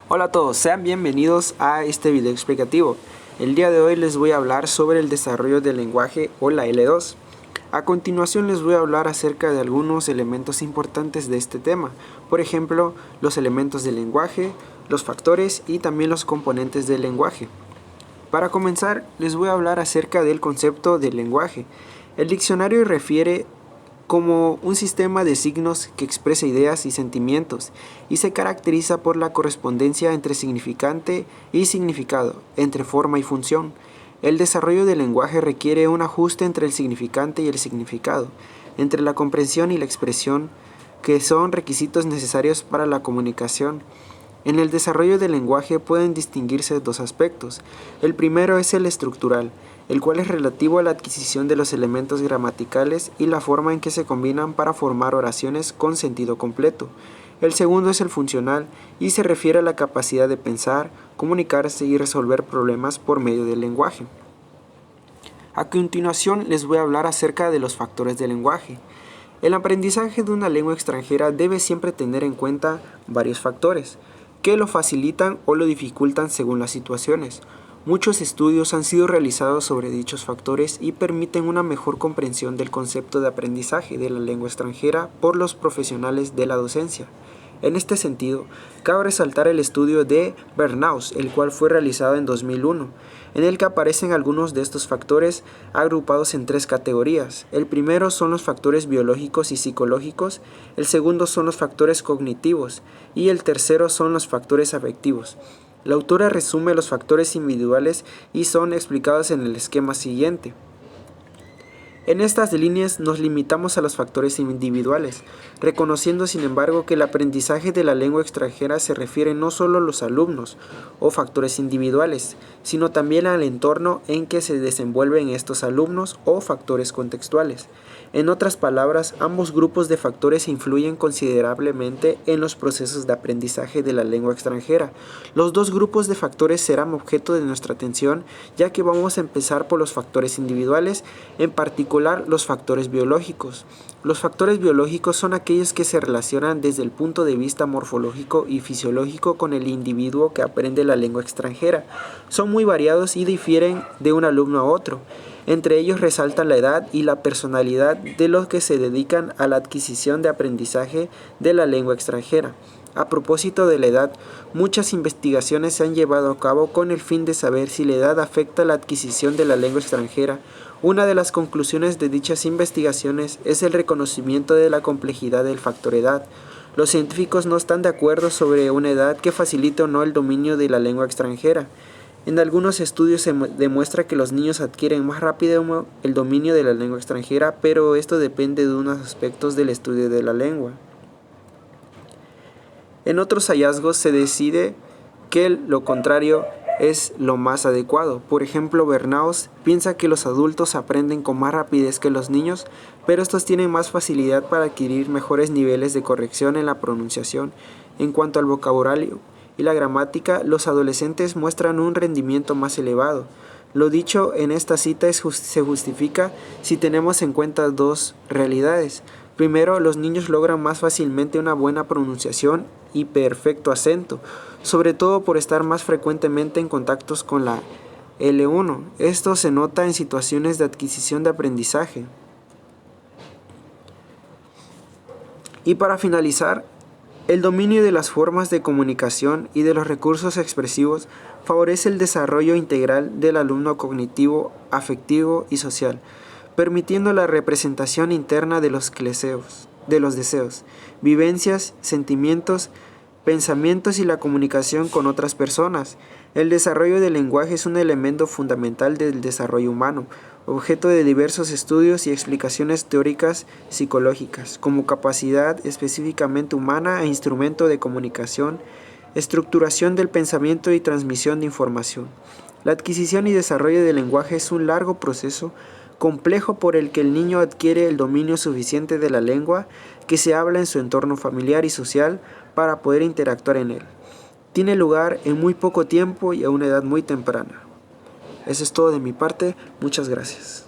Hola a todos, sean bienvenidos a este video explicativo. El día de hoy les voy a hablar sobre el desarrollo del lenguaje o la L2. A continuación les voy a hablar acerca de algunos elementos importantes de este tema, por ejemplo, los elementos del lenguaje, los factores y también los componentes del lenguaje. Para comenzar, les voy a hablar acerca del concepto del lenguaje. El diccionario refiere como un sistema de signos que expresa ideas y sentimientos y se caracteriza por la correspondencia entre significante y significado, entre forma y función. El desarrollo del lenguaje requiere un ajuste entre el significante y el significado, entre la comprensión y la expresión, que son requisitos necesarios para la comunicación. En el desarrollo del lenguaje pueden distinguirse dos aspectos. El primero es el estructural, el cual es relativo a la adquisición de los elementos gramaticales y la forma en que se combinan para formar oraciones con sentido completo. El segundo es el funcional y se refiere a la capacidad de pensar, comunicarse y resolver problemas por medio del lenguaje. A continuación les voy a hablar acerca de los factores del lenguaje. El aprendizaje de una lengua extranjera debe siempre tener en cuenta varios factores, que lo facilitan o lo dificultan según las situaciones. Muchos estudios han sido realizados sobre dichos factores y permiten una mejor comprensión del concepto de aprendizaje de la lengua extranjera por los profesionales de la docencia. En este sentido, cabe resaltar el estudio de Bernaus, el cual fue realizado en 2001, en el que aparecen algunos de estos factores agrupados en tres categorías. El primero son los factores biológicos y psicológicos, el segundo son los factores cognitivos y el tercero son los factores afectivos. La autora resume los factores individuales y son explicados en el esquema siguiente. En estas líneas nos limitamos a los factores individuales, reconociendo sin embargo que el aprendizaje de la lengua extranjera se refiere no solo a los alumnos o factores individuales, sino también al entorno en que se desenvuelven estos alumnos o factores contextuales. En otras palabras, ambos grupos de factores influyen considerablemente en los procesos de aprendizaje de la lengua extranjera. Los dos grupos de factores serán objeto de nuestra atención, ya que vamos a empezar por los factores individuales, en particular los factores biológicos. Los factores biológicos son aquellos que se relacionan desde el punto de vista morfológico y fisiológico con el individuo que aprende la lengua extranjera. Son muy variados y difieren de un alumno a otro. Entre ellos resaltan la edad y la personalidad de los que se dedican a la adquisición de aprendizaje de la lengua extranjera. A propósito de la edad, muchas investigaciones se han llevado a cabo con el fin de saber si la edad afecta la adquisición de la lengua extranjera. Una de las conclusiones de dichas investigaciones es el reconocimiento de la complejidad del factor edad. Los científicos no están de acuerdo sobre una edad que facilite o no el dominio de la lengua extranjera. En algunos estudios se demuestra que los niños adquieren más rápido el dominio de la lengua extranjera, pero esto depende de unos aspectos del estudio de la lengua. En otros hallazgos se decide que lo contrario es lo más adecuado. Por ejemplo, Bernaus piensa que los adultos aprenden con más rapidez que los niños, pero estos tienen más facilidad para adquirir mejores niveles de corrección en la pronunciación. En cuanto al vocabulario y la gramática, los adolescentes muestran un rendimiento más elevado. Lo dicho en esta cita se justifica si tenemos en cuenta dos realidades. Primero, los niños logran más fácilmente una buena pronunciación y perfecto acento, sobre todo por estar más frecuentemente en contactos con la L1. Esto se nota en situaciones de adquisición de aprendizaje. Y para finalizar, el dominio de las formas de comunicación y de los recursos expresivos favorece el desarrollo integral del alumno cognitivo, afectivo y social, permitiendo la representación interna de los deseos, vivencias, sentimientos, pensamientos y la comunicación con otras personas. El desarrollo del lenguaje es un elemento fundamental del desarrollo humano, objeto de diversos estudios y explicaciones teóricas psicológicas, como capacidad específicamente humana e instrumento de comunicación, estructuración del pensamiento y transmisión de información. La adquisición y desarrollo del lenguaje es un largo proceso complejo por el que el niño adquiere el dominio suficiente de la lengua que se habla en su entorno familiar y social para poder interactuar en él. Tiene lugar en muy poco tiempo y a una edad muy temprana. Eso es todo de mi parte. Muchas gracias.